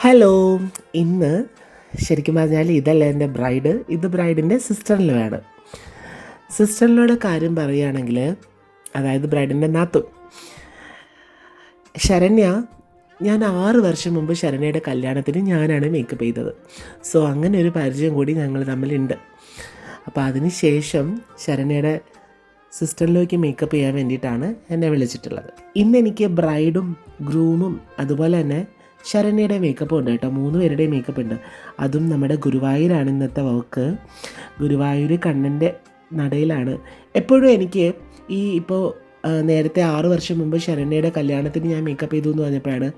Hello. ഇന്ന് ശരിക്കും പറഞ്ഞാൽ ഇതല്ല എൻ്റെ ബ്രൈഡ്, ഇത് ബ്രൈഡിൻ്റെ സിസ്റ്റർ-ഇൻ-ലോ ആണ്. സിസ്റ്റർ-ഇൻ-ലോയുടെ കാര്യം പറയുകയാണെങ്കിൽ, അതായത് ബ്രൈഡിൻ്റെ നാത്തൂൻ ശരണ്യ, ഞാൻ 6 വർഷം മുമ്പ് ശരണ്യയുടെ കല്യാണത്തിന് ഞാനാണ് മേക്കപ്പ് ചെയ്തത്. സോ അങ്ങനെ ഒരു പരിചയം കൂടി ഞങ്ങൾ തമ്മിലുണ്ട്. അപ്പോൾ അതിന് ശേഷം ശരണ്യയുടെ സിസ്റ്റർ-ഇൻ-ലോയ്ക്ക് മേക്കപ്പ് ചെയ്യാൻ വേണ്ടിയിട്ടാണ് എന്നെ വിളിച്ചിട്ടുള്ളത്. ഇന്ന് എനിക്ക് ബ്രൈഡും ഗ്രൂമും അതുപോലെ തന്നെ ശരണ്യയുടെ മേക്കപ്പ് ഉണ്ട് കേട്ടോ. 3 പേരുടെയും മേക്കപ്പ് ഉണ്ട്. അതും നമ്മുടെ ഗുരുവായൂരാണ് ഇന്നത്തെ വർക്ക്. ഗുരുവായൂർ കണ്ണൻ്റെ നടയിലാണ്. എപ്പോഴും എനിക്ക് ഇപ്പോൾ നേരത്തെ 6 വർഷം മുമ്പ് ശരണ്യയുടെ കല്യാണത്തിന് ഞാൻ മേക്കപ്പ് ചെയ്തു എന്ന് പറഞ്ഞപ്പോഴാണ്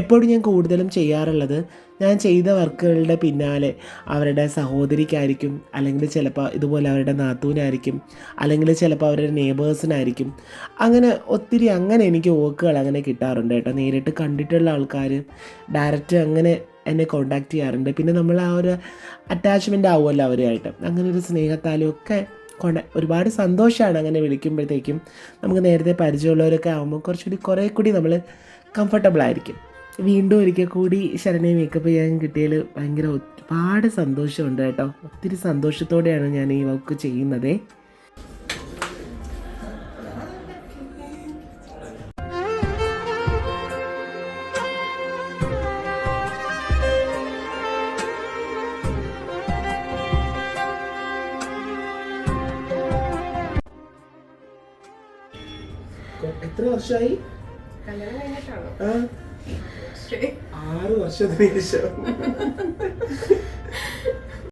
എപ്പോഴും ഞാൻ കൂടുതലും ചെയ്യാറുള്ളത്, ഞാൻ ചെയ്ത വർക്കുകളുടെ പിന്നാലെ അവരുടെ സഹോദരിക്കായിരിക്കും, അല്ലെങ്കിൽ ചിലപ്പോൾ ഇതുപോലെ അവരുടെ നാത്തൂനായിരിക്കും, അല്ലെങ്കിൽ ചിലപ്പോൾ അവരുടെ നെയ്ബേഴ്സിനായിരിക്കും. അങ്ങനെ എനിക്ക് വർക്കുകൾ അങ്ങനെ കിട്ടാറുണ്ട് കേട്ടോ. നേരിട്ട് കണ്ടിട്ടുള്ള ആൾക്കാർ ഡയറക്റ്റ് അങ്ങനെ എന്നെ കോണ്ടാക്ട് ചെയ്യാറുണ്ട്. പിന്നെ നമ്മൾ ആ ഒരു അറ്റാച്ച്മെൻ്റ് ആവുമല്ലോ അവരുമായിട്ട്. അങ്ങനെ ഒരു സ്നേഹത്താലും ഒക്കെ ഒരുപാട് സന്തോഷമാണ് അങ്ങനെ വിളിക്കുമ്പോഴത്തേക്കും. നമുക്ക് നേരത്തെ പരിചയമുള്ളവരൊക്കെ ആകുമ്പോൾ കുറേ കൂടി നമ്മൾ കംഫർട്ടബിൾ ആയിരിക്കും. വീണ്ടും ഒരിക്കൽ കൂടി ശരണ്യ മേക്കപ്പ് ചെയ്യാൻ കിട്ടിയതിൽ ഭയങ്കര ഒരുപാട് സന്തോഷമുണ്ട് കേട്ടോ. ഒത്തിരി സന്തോഷത്തോടെയാണ് ഞാൻ ഈ വർക്ക് ചെയ്യുന്നത്. എത്ര വർഷമായി? 6 വർഷത്തിന് ശേഷം